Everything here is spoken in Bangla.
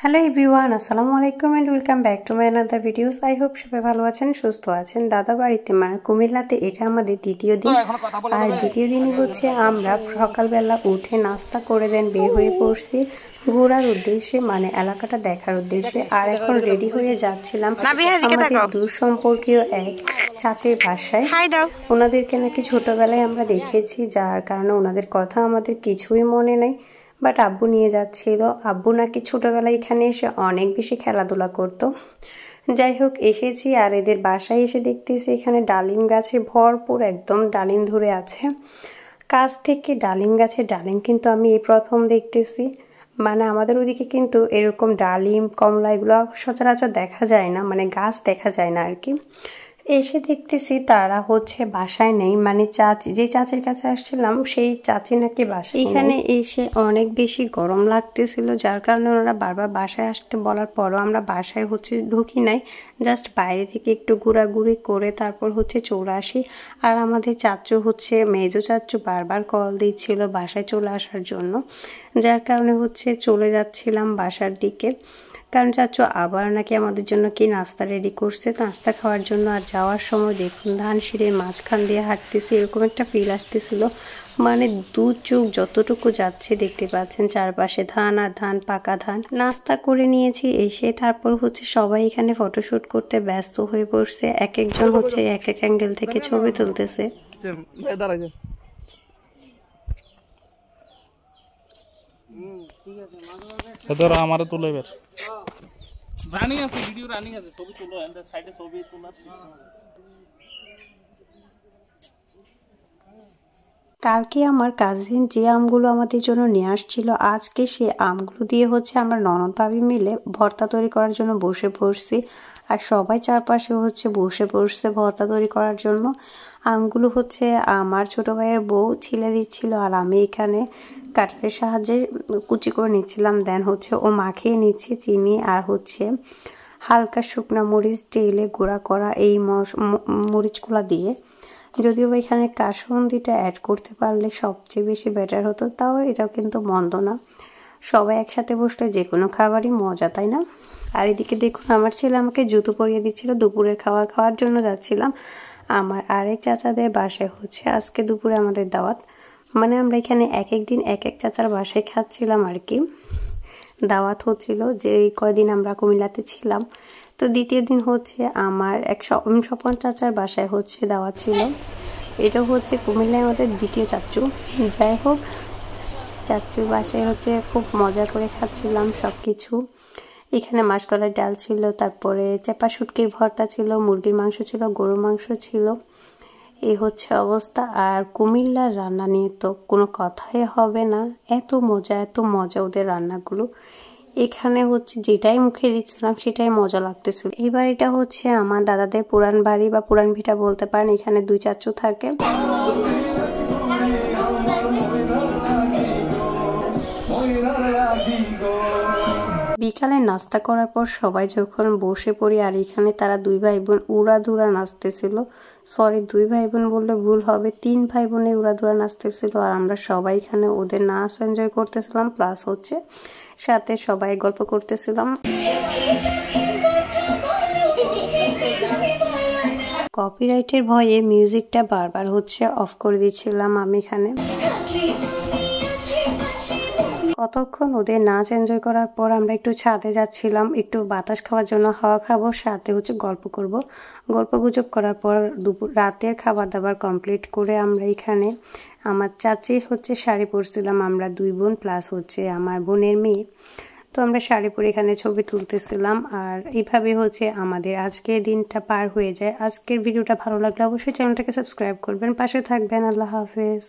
হ্যালো এভরিওয়ান, আসসালামু আলাইকুম and welcome back to my another videos. I hope সবাই ভালো আছেন, সুস্থ আছেন। দাদা বাড়িতে মানে কুমিল্লাতে এটা আমাদের দ্বিতীয় দিন। আর দ্বিতীয় দিনই হচ্ছে আমরা সকালবেলা উঠে নাস্তা করে দেন বের হয়ে পড়ছি ঘোরার উদ্দেশ্যে, মানে এলাকাটা দেখার উদ্দেশ্যে। আর এখন রেডি হয়ে যাচ্ছিলাম আমাদের দূর সম্পর্কীয় এক চাচির বাসায়। ওনাদেরকে নাকি ছোটবেলায় আমরা দেখেছি, যার কারণে ওনাদের কথা আমাদের কিছুই মনে নেই। বাট আব্বু নিয়ে যাচ্ছিল। আব্বু নাকি ছোটোবেলায় এখানে এসে অনেক বেশি খেলাধুলা করতো। যাই হোক, এসেছি আর এদের বাসায় এসে দেখতেছি এখানে ডালিম গাছে ভরপুর একদম ডালিম ধরে আছে। কাছ থেকে ডালিম গাছে ডালিম কিন্তু আমি এই প্রথম দেখতেছি। মানে আমাদের ওদিকে কিন্তু এরকম ডালিম কমলা এগুলো সচরাচর দেখা যায় না, মানে গাছ দেখা যায় না আর কি। এসে দেখতেছি তারা হচ্ছে বাসায় নেই, মানে চাচি যে চাচির কাছে আসছিলাম সেই চাচি নাকি বাসায়। এখানে এসে অনেক বেশি গরম লাগতেছিল, যার কারণে ওনারা বারবার বাসায় আসতে বলার পরও আমরা বাসায় হচ্ছে ঢুকি নাই, জাস্ট বাইরে থেকে একটু ঘোরাঘুরি করে তারপর হচ্ছে চলে আসি। আর আমাদের চাচু হচ্ছে মেজো চাচু বারবার কল দিচ্ছিল বাসায় চলে আসার জন্য, যার কারণে হচ্ছে চলে যাচ্ছিলাম বাসার দিকে। কারণ চাচু আবার নাকি আমাদের জন্য কি নাস্তা রেডি করছে, নাস্তা খাওয়ার জন্য। আর যাওয়ার সময় দেখুন ধান সিঁড়ির মাঝখান দিয়ে হাঁটতেছি, এরকম একটা ফিল আসতেছিল। মানে দু চোখ যতটুকু যাচ্ছে দেখতে পাচ্ছেন চারপাশে ধান আর ধান, পাকা ধান। নাস্তা করে নিয়েছি, এসে তারপর হচ্ছে সবাই এখানে ফটোশুট করতে ব্যস্ত হয়ে পড়ছে। এক একজন হচ্ছে এক এক অ্যাঙ্গেল থেকে ছবি তুলতেছে। ধরো আমারও তুলে এবার রানিং আছে, ভিডিও রানিং আছে, ছবি তুলো এন্ড সাইডে ছবি তোলার। কালকে আমার কাজিন যে আমগুলো আমাদের জন্য নিয়ে আসছিল, আজকে সে আমগুলো দিয়ে হচ্ছে আমরা ননদ ভাবি মিলে ভর্তা তৈরি করার জন্য বসে পড়ছি। আর সবাই চারপাশে হচ্ছে বসে পড়ছে ভর্তা তৈরি করার জন্য। আমগুলো হচ্ছে আমার ছোট ভাইয়ের বউ ছিলে দিচ্ছিল, আর আমি এখানে কাটারের সাহায্যে কুচি করে নিচ্ছিলাম। দেন হচ্ছে ও মাখিয়ে নিচ্ছে চিনি আর হচ্ছে হালকা শুকনা মরিচ তেলে গুঁড়া করা এই মরিচগুলা দিয়ে। যদিও এখানে কাসুন্দিটা অ্যাড করতে পারলে সবচেয়ে বেশি বেটার হতো, তাও এটাও কিন্তু মন্দ না। সবাই একসাথে বসলে যে কোনো খাবারই মজা, তাই না? আর এদিকে দেখুন আমার ছেলে আমাকে জুতো পরিয়ে দিচ্ছিল, দুপুরের খাওয়ার জন্য যাচ্ছিলাম। আমার আরেক চাচাদের বাসায় হচ্ছে আজকে দুপুরে আমাদের দাওয়াত। মানে আমরা এখানে এক এক দিন এক এক চাচার বাসায় খাচ্ছিলাম আর কি। দাওয়াত হচ্ছিল যে কয়দিন আমরা কুমিল্লাতে ছিলাম। তো দ্বিতীয় দিন হচ্ছে আমার এক স্বপন চাচার বাসায় হচ্ছে দাওয়াত ছিল। এটা হচ্ছে কুমিল্লায় আমাদের দ্বিতীয় চাচু। যাই হোক, চাচুর বাসায় হচ্ছে খুব মজা করে খাচ্ছিলাম সব কিছু। এখানে মাসকলার ডাল ছিল, তারপরে চাপা শুটকির ভর্তা ছিল, মুরগির মাংস ছিল, গরুর মাংস ছিল। এই হচ্ছে অবস্থা। আর কুমিল্লার রান্না নিয়ে তো কোনো কথাই হবে না, এত মজা ওদের রান্নাগুলো। এখানে হচ্ছে যেটাই মুখে দিচ্ছিলাম সেটাই মজা লাগতেছিল। এই বাড়িটা হচ্ছে আমার দাদাদের পুরান বাড়ি বা পুরান ভিটা বলতে পারেন। এখানে দুই চাচু থাকে। বিকালে নাস্তা করার পর সবাই যখন বসে পড়ি, আর এখানে তারা দুই ভাই বোন উড়াধুরা নাচতেছিল। সরি, দুই ভাই বোন বললে ভুল হবে, তিন ভাই বোনে উড়াধুরা নাচতেছিল। আর আমরা সবাই এখানে ওদের নাচ এনজয় করতেছিলাম, প্লাস হচ্ছে সাথে সবাই গল্প করতেছিলাম। কপিরাইটের ভয়ে মিউজিকটা বারবার হচ্ছে অফ করে দিচ্ছিলাম আমি এখানে। কতক্ষণ ওদের নাচ এনজয় করার পর আমরা একটু ছাদে যাচ্ছিলাম একটু বাতাস খাওয়ার জন্য, হাওয়া খাবো, সাথে হচ্ছে গল্প গুজব করার পর রাতের খাবার দাবার কমপ্লিট করে আমরা এখানে আমার চাচির হচ্ছে শাড়ি পরছিলাম, আমরা দুই বোন প্লাস হচ্ছে আমার বোনের মেয়ে। তো আমরা শাড়ি পরে এখানে ছবি তুলতেছিলাম। আর এইভাবে হচ্ছে আমাদের আজকের দিনটা পার হয়ে যায়। আজকের ভিডিওটা ভালো লাগলে অবশ্যই চ্যানেলটাকে সাবস্ক্রাইব করবেন, পাশে থাকবেন। আল্লাহ হাফেজ।